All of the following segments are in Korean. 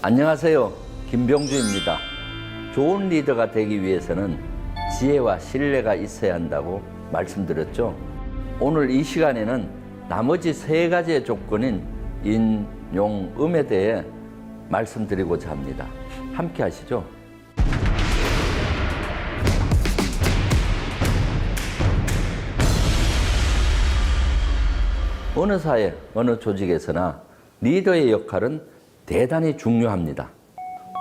안녕하세요. 김병주입니다. 좋은 리더가 되기 위해서는 지혜와 신뢰가 있어야 한다고 말씀드렸죠. 오늘 이 시간에는 나머지 세 가지의 조건인 인, 용, 음에 대해 말씀드리고자 합니다. 함께 하시죠. 어느 사회, 어느 조직에서나 리더의 역할은 대단히 중요합니다.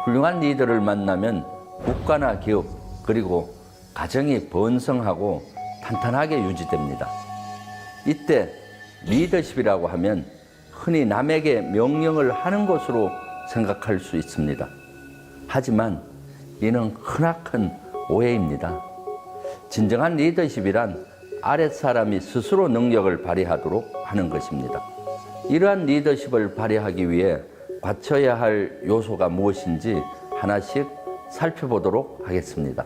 훌륭한 리더를 만나면 국가나 기업 그리고 가정이 번성하고 탄탄하게 유지됩니다. 이때 리더십이라고 하면 흔히 남에게 명령을 하는 것으로 생각할 수 있습니다. 하지만 이는 크나큰 오해입니다. 진정한 리더십이란 아랫사람이 스스로 능력을 발휘하도록 하는 것입니다. 이러한 리더십을 발휘하기 위해 갖춰야 할 요소가 무엇인지 하나씩 살펴보도록 하겠습니다.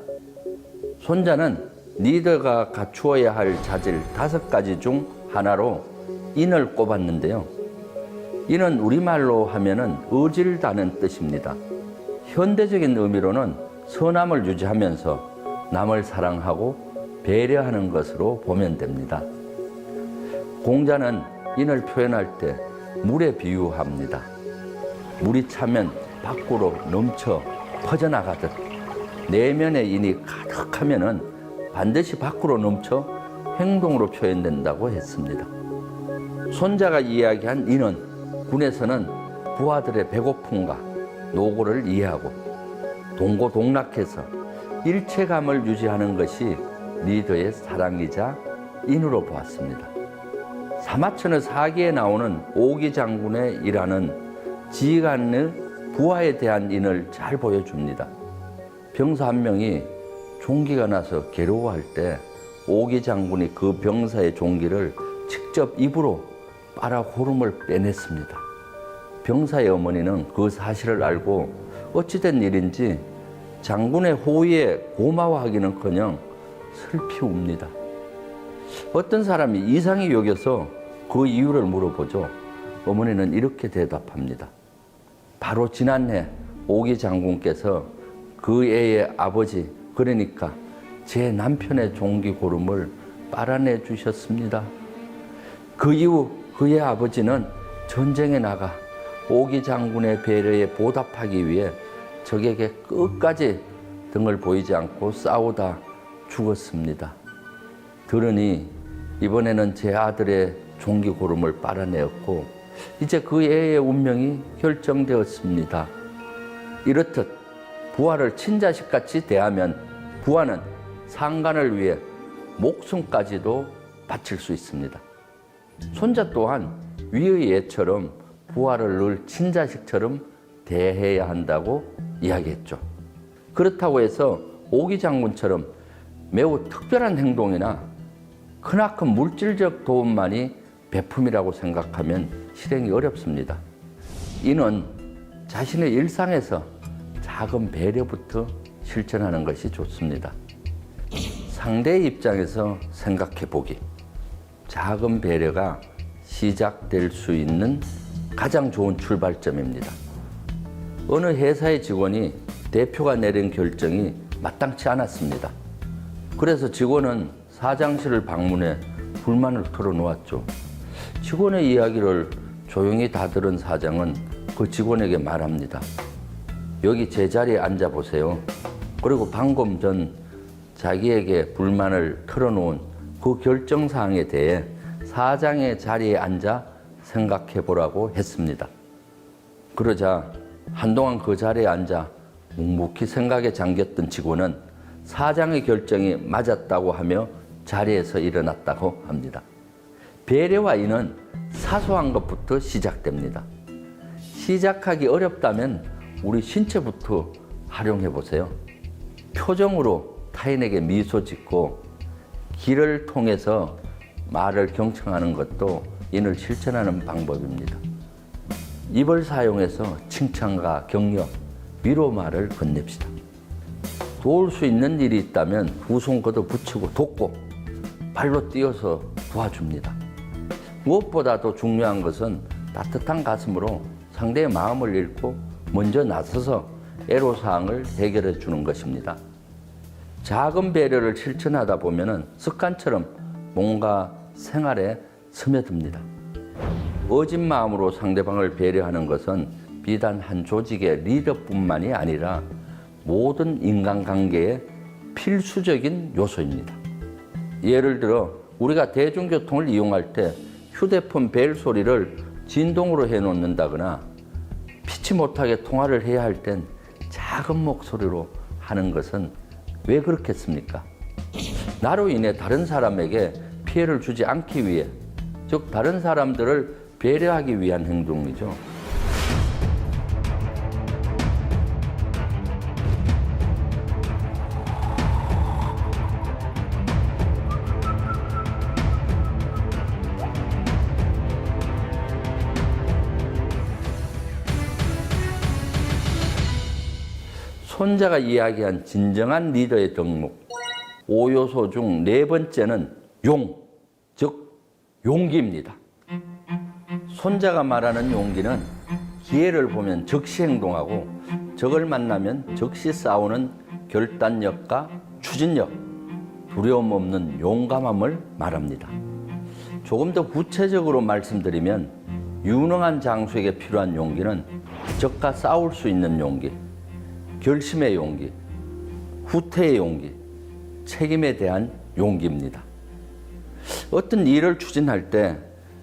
손자는 리더가 갖추어야 할 자질 5가지 중 하나로 인을 꼽았는데요. 인은 우리말로 하면은 의질다는 뜻입니다. 현대적인 의미로는 선함을 유지하면서 남을 사랑하고 배려하는 것으로 보면 됩니다. 공자는 인을 표현할 때 물에 비유합니다. 물이 차면 밖으로 넘쳐 퍼져나가듯 내면에 인이 가득하면은 반드시 밖으로 넘쳐 행동으로 표현된다고 했습니다. 손자가 이야기한 인은 군에서는 부하들의 배고픔과 노고를 이해하고 동고동락해서 일체감을 유지하는 것이 리더의 사랑이자 인으로 보았습니다. 사마천의 사기에 나오는 오기 장군의 일하는 지휘관의 부하에 대한 인을 잘 보여줍니다. 병사 한 명이 종기가 나서 괴로워할 때 오기 장군이 그 병사의 종기를 직접 입으로 빨아 호름을 빼냈습니다. 병사의 어머니는 그 사실을 알고 어찌된 일인지 장군의 호의에 고마워하기는커녕 슬피 웁니다. 어떤 사람이 이상히 여겨서 그 이유를 물어보죠. 어머니는 이렇게 대답합니다. 바로 지난해 오기 장군께서 그 애의 아버지, 그러니까 제 남편의 종기 고름을 빨아내 주셨습니다. 그 이후 그의 아버지는 전쟁에 나가 오기 장군의 배려에 보답하기 위해 적에게 끝까지 등을 보이지 않고 싸우다 죽었습니다. 들으니 이번에는 제 아들의 종기 고름을 빨아내었고 이제 그 애의 운명이 결정되었습니다. 이렇듯 부하를 친자식같이 대하면 부하는 상관을 위해 목숨까지도 바칠 수 있습니다. 손자 또한 위의 애처럼 부하를 늘 친자식처럼 대해야 한다고 이야기했죠. 그렇다고 해서 오기 장군처럼 매우 특별한 행동이나 크나큰 물질적 도움만이 배품이라고 생각하면 실행이 어렵습니다. 이는 자신의 일상에서 작은 배려부터 실천하는 것이 좋습니다. 상대의 입장에서 생각해 보기. 작은 배려가 시작될 수 있는 가장 좋은 출발점입니다. 어느 회사의 직원이 대표가 내린 결정이 마땅치 않았습니다. 그래서 직원은 사장실을 방문해 불만을 털어놓았죠. 직원의 이야기를 조용히 다 들은 사장은 그 직원에게 말합니다. 여기 제 자리에 앉아보세요. 그리고 방금 전 자기에게 불만을 털어놓은 그 결정사항에 대해 사장의 자리에 앉아 생각해보라고 했습니다. 그러자 한동안 그 자리에 앉아 묵묵히 생각에 잠겼던 직원은 사장의 결정이 맞았다고 하며 자리에서 일어났다고 합니다. 배려와 인은 사소한 것부터 시작됩니다. 시작하기 어렵다면 우리 신체부터 활용해 보세요. 표정으로 타인에게 미소 짓고 길을 통해서 말을 경청하는 것도 인을 실천하는 방법입니다. 입을 사용해서 칭찬과 격려, 위로 말을 건넵시다. 도울 수 있는 일이 있다면 두 손 걷어붙이고 돕고 발로 뛰어서 도와줍니다. 무엇보다도 중요한 것은 따뜻한 가슴으로 상대의 마음을 읽고 먼저 나서서 애로사항을 해결해 주는 것입니다. 작은 배려를 실천하다 보면 습관처럼 뭔가 생활에 스며듭니다. 어진 마음으로 상대방을 배려하는 것은 비단 한 조직의 리더뿐만이 아니라 모든 인간관계의 필수적인 요소입니다. 예를 들어 우리가 대중교통을 이용할 때 휴대폰 벨 소리를 진동으로 해놓는다거나 피치 못하게 통화를 해야 할 땐 작은 목소리로 하는 것은 왜 그렇겠습니까? 나로 인해 다른 사람에게 피해를 주지 않기 위해, 즉 다른 사람들을 배려하기 위한 행동이죠. 손자가 이야기한 진정한 리더의 덕목 5요소 중 4번째는 용, 즉 용기입니다. 손자가 말하는 용기는 기회를 보면 즉시 행동하고 적을 만나면 즉시 싸우는 결단력과 추진력, 두려움 없는 용감함을 말합니다. 조금 더 구체적으로 말씀드리면 유능한 장수에게 필요한 용기는 적과 싸울 수 있는 용기, 결심의 용기, 후퇴의 용기, 책임에 대한 용기입니다. 어떤 일을 추진할 때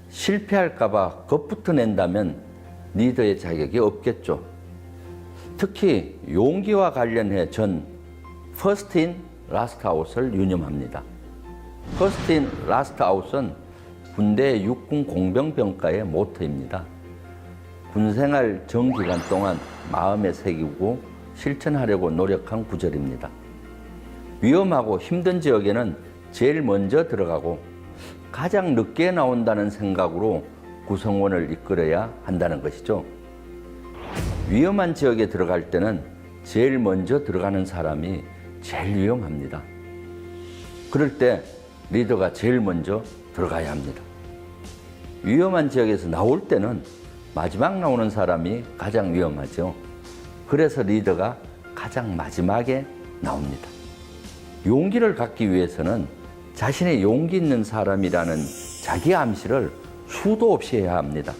실패할까봐 겁부터 낸다면 리더의 자격이 없겠죠. 특히 용기와 관련해 전 First in, Last out을 유념합니다. First in, Last out은 군대 육군 공병병과의 모토입니다. 군생활 전 기간 동안 마음에 새기고 실천하려고 노력한 구절입니다. 위험하고 힘든 지역에는 제일 먼저 들어가고 가장 늦게 나온다는 생각으로 구성원을 이끌어야 한다는 것이죠. 위험한 지역에 들어갈 때는 제일 먼저 들어가는 사람이 제일 위험합니다. 그럴 때 리더가 제일 먼저 들어가야 합니다. 위험한 지역에서 나올 때는 마지막 나오는 사람이 가장 위험하죠. 그래서 리더가 가장 마지막에 나옵니다. 용기를 갖기 위해서는 자신의 용기 있는 사람이라는 자기 암시를 수도 없이 해야 합니다.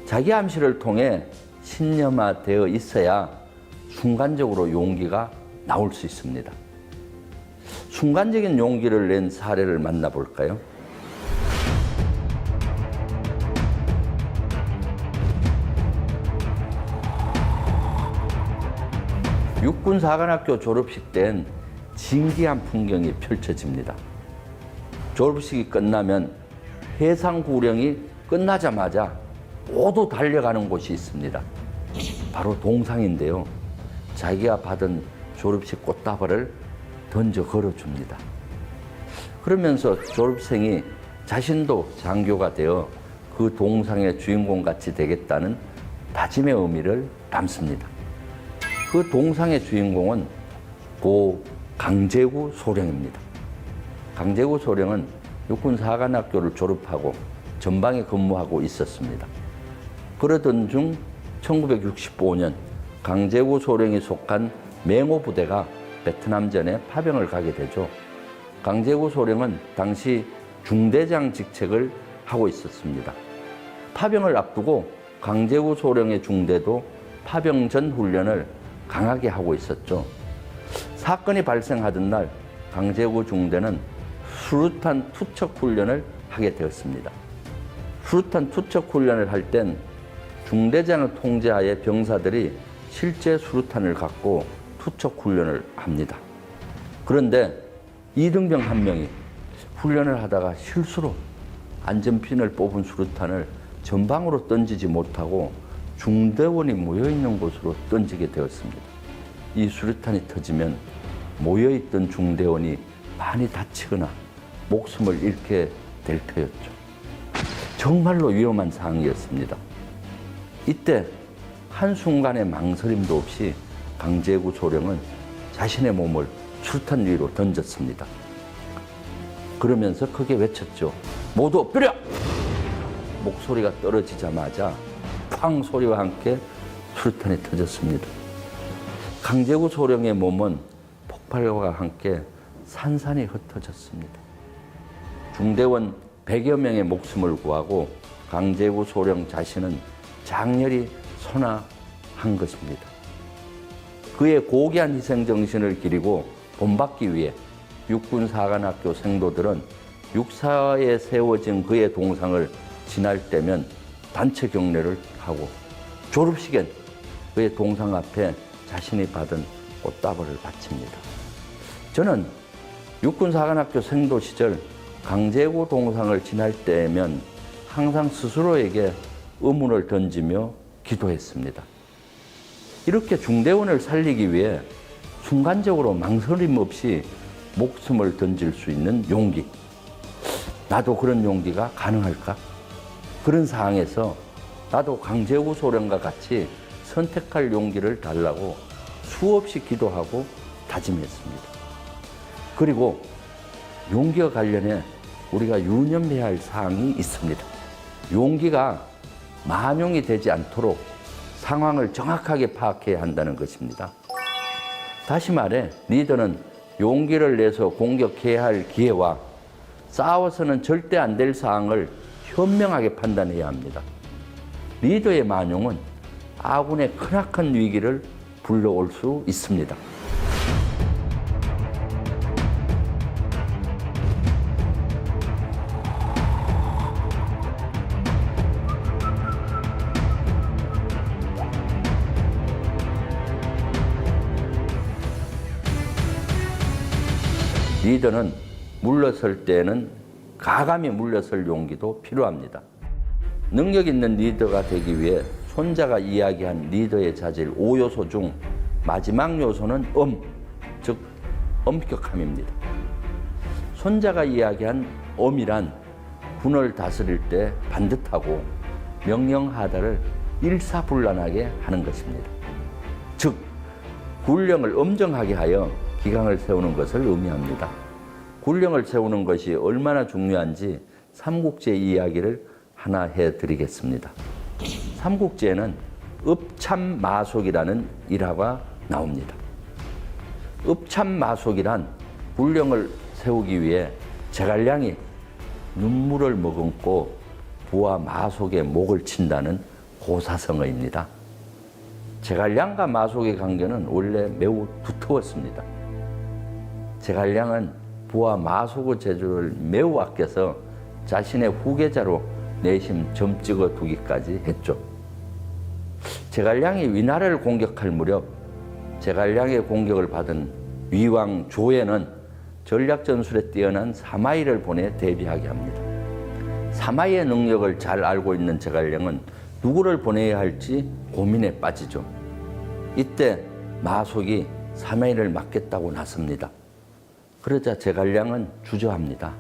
자기 암시를 통해 신념화되어 있어야 순간적으로 용기가 나올 수 있습니다. 순간적인 용기를 낸 사례를 만나볼까요? 육군사관학교 졸업식 땐 진기한 풍경이 펼쳐집니다. 졸업식이 끝나면 해상구령이 끝나자마자 모두 달려가는 곳이 있습니다. 바로 동상인데요. 자기가 받은 졸업식 꽃다발을 던져 걸어줍니다. 그러면서 졸업생이 자신도 장교가 되어 그 동상의 주인공같이 되겠다는 다짐의 의미를 담습니다. 그 동상의 주인공은 고 강제구 소령입니다. 강제구 소령은 육군사관학교를 졸업하고 전방에 근무하고 있었습니다. 그러던 중 1965년 강제구 소령이 속한 맹호 부대가 베트남전에 파병을 가게 되죠. 강제구 소령은 당시 중대장 직책을 하고 있었습니다. 파병을 앞두고 강제구 소령의 중대도 파병 전 훈련을 강하게 하고 있었죠. 사건이 발생하던 날 강제구 중대는 수류탄 투척 훈련을 하게 되었습니다. 수류탄 투척 훈련을 할 땐 중대장을 통제하에 병사들이 실제 수류탄을 갖고 투척 훈련을 합니다. 그런데 이등병 한 명이 훈련을 하다가 실수로 안전핀을 뽑은 수류탄을 전방으로 던지지 못하고 중대원이 모여있는 곳으로 던지게 되었습니다. 이 수류탄이 터지면 모여있던 중대원이 많이 다치거나 목숨을 잃게 될 터였죠. 정말로 위험한 상황이었습니다. 이때 한순간의 망설임도 없이 강제구 소령은 자신의 몸을 수류탄 위로 던졌습니다. 그러면서 크게 외쳤죠. 모두 엎드려! 목소리가 떨어지자마자 쾅 소리와 함께 수류탄이 터졌습니다. 강제구 소령의 몸은 폭발과 함께 산산이 흩어졌습니다. 중대원 100여 명의 목숨을 구하고 강제구 소령 자신은 장렬히 선화한 것입니다. 그의 고귀한 희생 정신을 기리고 본받기 위해 육군사관학교 생도들은 육사에 세워진 그의 동상을 지날 때면 단체 경례를 하고 졸업식엔 그의 동상 앞에 자신이 받은 꽃다발을 바칩니다. 저는 육군사관학교 생도 시절 강제구 동상을 지날 때면 항상 스스로에게 의문을 던지며 기도했습니다. 이렇게 중대원을 살리기 위해 순간적으로 망설임 없이 목숨을 던질 수 있는 용기. 나도 그런 용기가 가능할까? 그런 상황에서 나도 강제구 소령과 같이 선택할 용기를 달라고 수없이 기도하고 다짐했습니다. 그리고 용기와 관련해 우리가 유념해야 할 사항이 있습니다. 용기가 만용이 되지 않도록 상황을 정확하게 파악해야 한다는 것입니다. 다시 말해 리더는 용기를 내서 공격해야 할 기회와 싸워서는 절대 안 될 사항을 현명하게 판단해야 합니다. 리더의 만용은 아군의 크나큰 위기를 불러올 수 있습니다. 리더는 물러설 때에는 가감히 물러설 용기도 필요합니다. 능력 있는 리더가 되기 위해 손자가 이야기한 리더의 자질 5요소 중 마지막 요소는 즉 엄격함입니다. 손자가 이야기한 엄이란 군을 다스릴 때 반듯하고 명령하다를 일사불란하게 하는 것입니다. 즉 군령을 엄정하게 하여 기강을 세우는 것을 의미합니다. 군령을 세우는 것이 얼마나 중요한지 삼국지의 이야기를 하나 해드리겠습니다. 삼국지에는 읍참마속이라는 일화가 나옵니다. 읍참마속이란 군령을 세우기 위해 제갈량이 눈물을 머금고 부하 마속의 목을 친다는 고사성어입니다. 제갈량과 마속의 관계는 원래 매우 두터웠습니다. 제갈량은 부하 마속의 재주를 매우 아껴서 자신의 후계자로 내심 점 찍어 두기까지 했죠. 제갈량이 위나라를 공격할 무렵 제갈량의 공격을 받은 위왕 조에는 전략 전술에 뛰어난 사마이를 보내 대비하게 합니다. 사마이의 능력을 잘 알고 있는 제갈량은 누구를 보내야 할지 고민에 빠지죠. 이때 마속이 사마이를 맡겠다고 나섭니다. 그러자 제갈량은 주저합니다.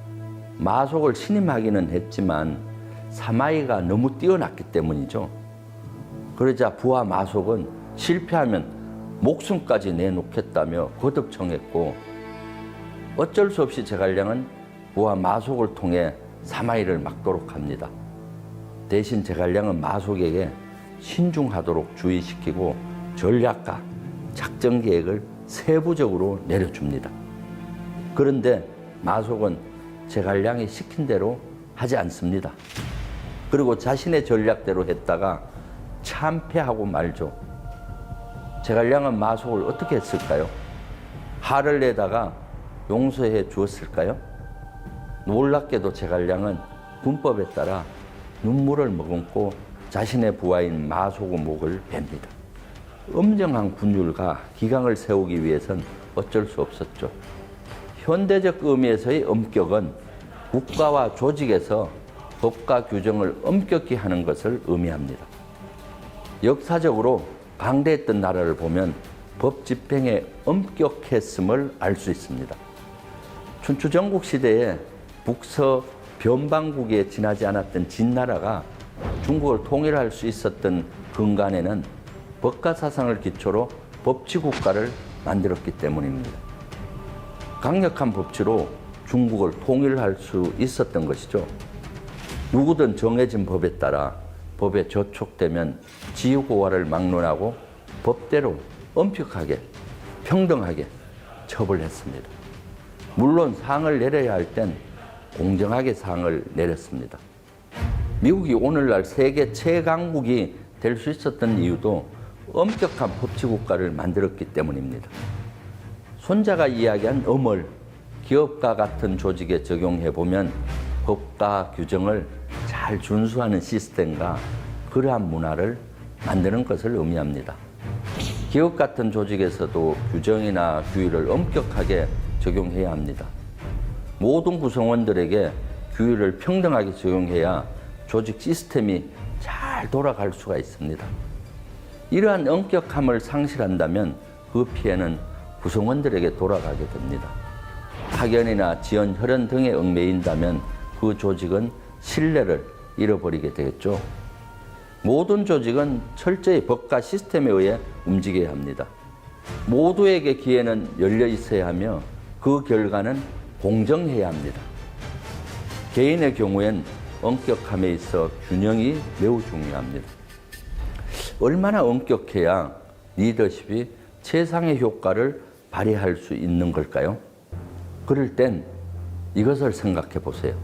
마속을 신임하기는 했지만 사마이가 너무 뛰어났기 때문이죠. 그러자 부하 마속은 실패하면 목숨까지 내놓겠다며 거듭 청했고 어쩔 수 없이 제갈량은 부하 마속을 통해 사마이를 막도록 합니다. 대신 제갈량은 마속에게 신중하도록 주의시키고 전략과 작전 계획을 세부적으로 내려줍니다. 그런데 마속은 제갈량이 시킨 대로 하지 않습니다. 그리고 자신의 전략대로 했다가 참패하고 말죠. 제갈량은 마속을 어떻게 했을까요? 화를 내다가 용서해 주었을까요? 놀랍게도 제갈량은 군법에 따라 눈물을 머금고 자신의 부하인 마속의 목을 뵙니다. 엄정한 군율과 기강을 세우기 위해선 어쩔 수 없었죠. 현대적 의미에서의 엄격은 국가와 조직에서 법과 규정을 엄격히 하는 것을 의미합니다. 역사적으로 강대했던 나라를 보면 법 집행에 엄격했음을 알 수 있습니다. 춘추 전국 시대에 북서 변방국에 지나지 않았던 진나라가 중국을 통일할 수 있었던 근간에는 법과 사상을 기초로 법치국가를 만들었기 때문입니다. 강력한 법치로 중국을 통일할 수 있었던 것이죠. 누구든 정해진 법에 따라 법에 저촉되면 지유고활을 막론하고 법대로 엄격하게 평등하게 처벌했습니다. 물론 상을 내려야 할 땐 공정하게 상을 내렸습니다. 미국이 오늘날 세계 최강국이 될 수 있었던 이유도 엄격한 법치국가를 만들었기 때문입니다. 손자가 이야기한 엄을 기업가 같은 조직에 적용해보면 법과 규정을 잘 준수하는 시스템과 그러한 문화를 만드는 것을 의미합니다. 기업 같은 조직에서도 규정이나 규율을 엄격하게 적용해야 합니다. 모든 구성원들에게 규율을 평등하게 적용해야 조직 시스템이 잘 돌아갈 수가 있습니다. 이러한 엄격함을 상실한다면 그 피해는 구성원들에게 돌아가게 됩니다. 파견이나 지연, 혈연 등에 얽매인다면 그 조직은 신뢰를 잃어버리게 되겠죠. 모든 조직은 철저히 법과 시스템에 의해 움직여야 합니다. 모두에게 기회는 열려 있어야 하며 그 결과는 공정해야 합니다. 개인의 경우엔 엄격함에 있어 균형이 매우 중요합니다. 얼마나 엄격해야 리더십이 최상의 효과를 발휘할 수 있는 걸까요? 그럴 땐 이것을 생각해 보세요.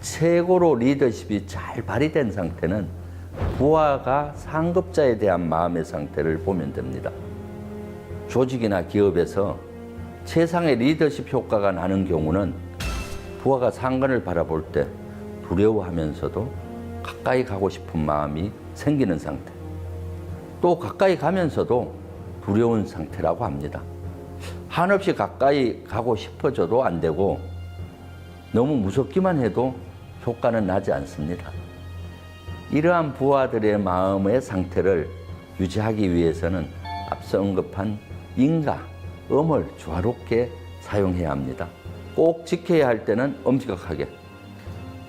최고로 리더십이 잘 발휘된 상태는 부하가 상급자에 대한 마음의 상태를 보면 됩니다. 조직이나 기업에서 최상의 리더십 효과가 나는 경우는 부하가 상관을 바라볼 때 두려워하면서도 가까이 가고 싶은 마음이 생기는 상태. 또 가까이 가면서도 두려운 상태라고 합니다. 한없이 가까이 가고 싶어져도 안 되고 너무 무섭기만 해도 효과는 나지 않습니다. 이러한 부하들의 마음의 상태를 유지하기 위해서는 앞서 언급한 인과 엄을 조화롭게 사용해야 합니다. 꼭 지켜야 할 때는 엄격하게,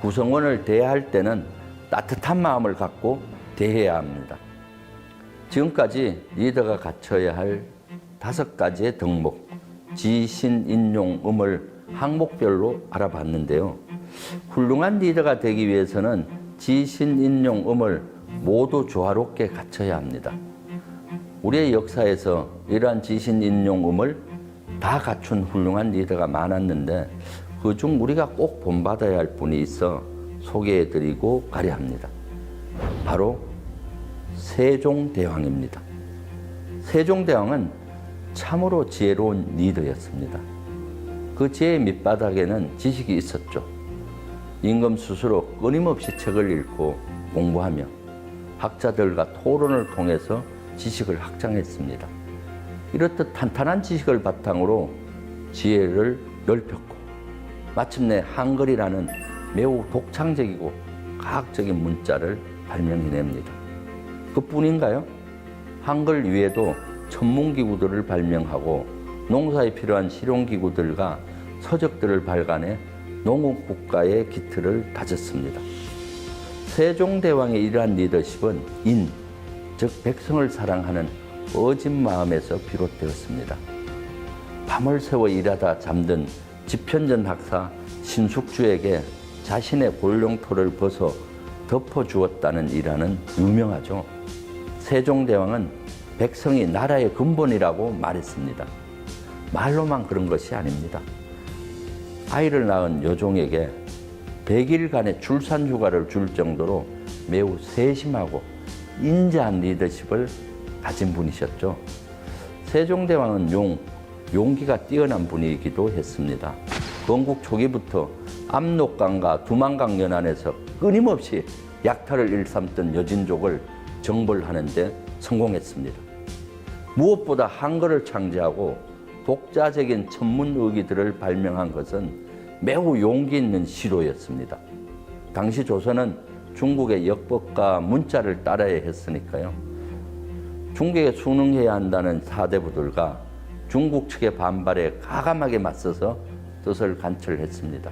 구성원을 대할 때는 따뜻한 마음을 갖고 대해야 합니다. 지금까지 리더가 갖춰야 할 5가지의 덕목, 지신, 인용, 음을 항목별로 알아봤는데요. 훌륭한 리더가 되기 위해서는 지신, 인용, 음을 모두 조화롭게 갖춰야 합니다. 우리의 역사에서 이러한 지신, 인용, 음을 다 갖춘 훌륭한 리더가 많았는데 그중 우리가 꼭 본받아야 할 분이 있어 소개해드리고 가려 합니다. 바로 세종대왕입니다. 세종대왕은 참으로 지혜로운 리더였습니다. 그 지혜의 밑바닥에는 지식이 있었죠. 임금 스스로 끊임없이 책을 읽고 공부하며 학자들과 토론을 통해서 지식을 확장했습니다. 이렇듯 탄탄한 지식을 바탕으로 지혜를 넓혔고 마침내 한글이라는 매우 독창적이고 과학적인 문자를 발명해냅니다. 그뿐인가요? 한글 위에도 천문기구들을 발명하고 농사에 필요한 실용기구들과 서적들을 발간해 농업국가의 기틀을 다졌습니다. 세종대왕의 이러한 리더십은 인, 즉 백성을 사랑하는 어진 마음에서 비롯되었습니다. 밤을 새워 일하다 잠든 집현전 학사 신숙주에게 자신의 골룡토를 벗어 덮어주었다는 일화는 유명하죠. 세종대왕은 백성이 나라의 근본이라고 말했습니다. 말로만 그런 것이 아닙니다. 아이를 낳은 여종에게 100일간의 출산휴가를 줄 정도로 매우 세심하고 인자한 리더십을 가진 분이셨죠. 세종대왕은 용기가 뛰어난 분이기도 했습니다. 건국 초기부터 압록강과 두만강 연안에서 끊임없이 약탈을 일삼던 여진족을 정벌하는 데 성공했습니다. 무엇보다 한글을 창제하고 독자적인 천문의기들을 발명한 것은 매우 용기 있는 시도였습니다. 당시 조선은 중국의 역법과 문자를 따라야 했으니까요. 중국에 순응해야 한다는 사대부들과 중국 측의 반발에 가감하게 맞서서 뜻을 관철했습니다.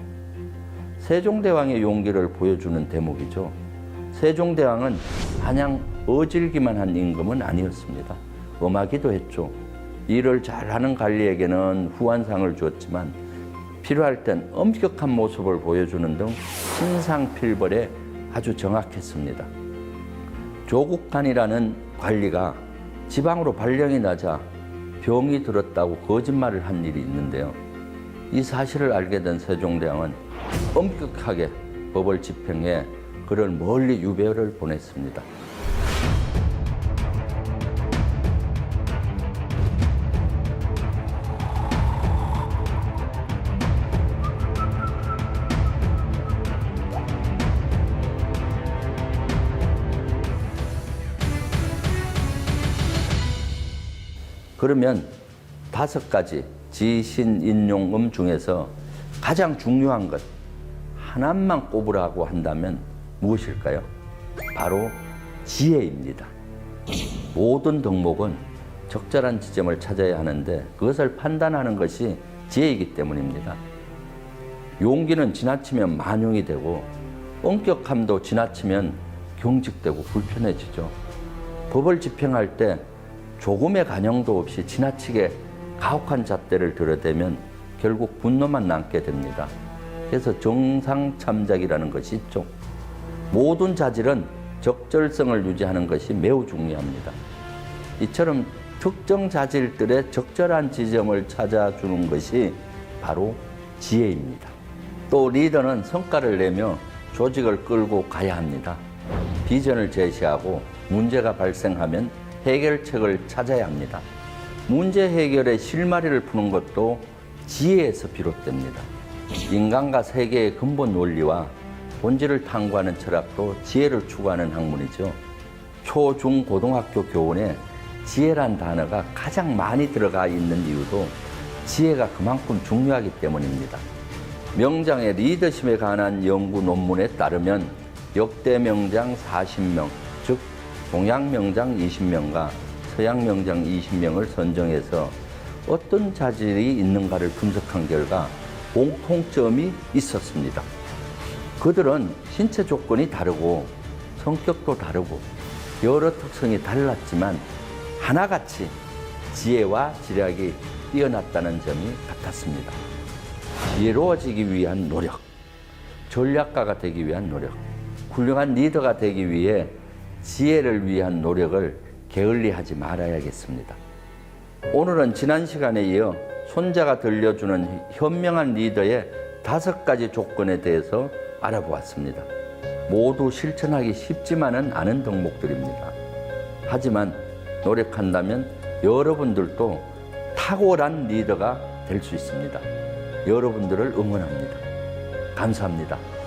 세종대왕의 용기를 보여주는 대목이죠. 세종대왕은 마냥 어질기만 한 임금은 아니었습니다. 엄하기도 했죠. 일을 잘하는 관리에게는 후한상을 주었지만 필요할 땐 엄격한 모습을 보여주는 등 신상필벌에 아주 정확했습니다. 조국간이라는 관리가 지방으로 발령이 나자 병이 들었다고 거짓말을 한 일이 있는데요. 이 사실을 알게 된 세종대왕은 엄격하게 법을 집행해 그를 멀리 유배를 보냈습니다. 그러면 5가지 지신인용음 중에서 가장 중요한 것 하나만 꼽으라고 한다면 무엇일까요? 바로 지혜입니다. 모든 덕목은 적절한 지점을 찾아야 하는데 그것을 판단하는 것이 지혜이기 때문입니다. 용기는 지나치면 만용이 되고 엄격함도 지나치면 경직되고 불편해지죠. 법을 집행할 때 조금의 간영도 없이 지나치게 가혹한 잣대를 들여대면 결국 분노만 남게 됩니다. 그래서 정상참작이라는 것이 있죠. 모든 자질은 적절성을 유지하는 것이 매우 중요합니다. 이처럼 특정 자질들의 적절한 지점을 찾아주는 것이 바로 지혜입니다. 또 리더는 성과를 내며 조직을 끌고 가야 합니다. 비전을 제시하고 문제가 발생하면 해결책을 찾아야 합니다. 문제 해결의 실마리를 푸는 것도 지혜에서 비롯됩니다. 인간과 세계의 근본 원리와 본질을 탐구하는 철학도 지혜를 추구하는 학문이죠. 초, 중, 고등학교 교훈에 지혜란 단어가 가장 많이 들어가 있는 이유도 지혜가 그만큼 중요하기 때문입니다. 명장의 리더십에 관한 연구 논문에 따르면 역대 명장 40명, 즉 동양 명장 20명과 서양 명장 20명을 선정해서 어떤 자질이 있는가를 분석한 결과 공통점이 있었습니다. 그들은 신체 조건이 다르고 성격도 다르고 여러 특성이 달랐지만 하나같이 지혜와 지략이 뛰어났다는 점이 같았습니다. 지혜로워지기 위한 노력, 전략가가 되기 위한 노력, 훌륭한 리더가 되기 위해 지혜를 위한 노력을 게을리하지 말아야겠습니다. 오늘은 지난 시간에 이어 손자가 들려주는 현명한 리더의 5가지 조건에 대해서 알아보았습니다. 모두 실천하기 쉽지만은 않은 덕목들입니다. 하지만 노력한다면 여러분들도 탁월한 리더가 될 수 있습니다. 여러분들을 응원합니다. 감사합니다.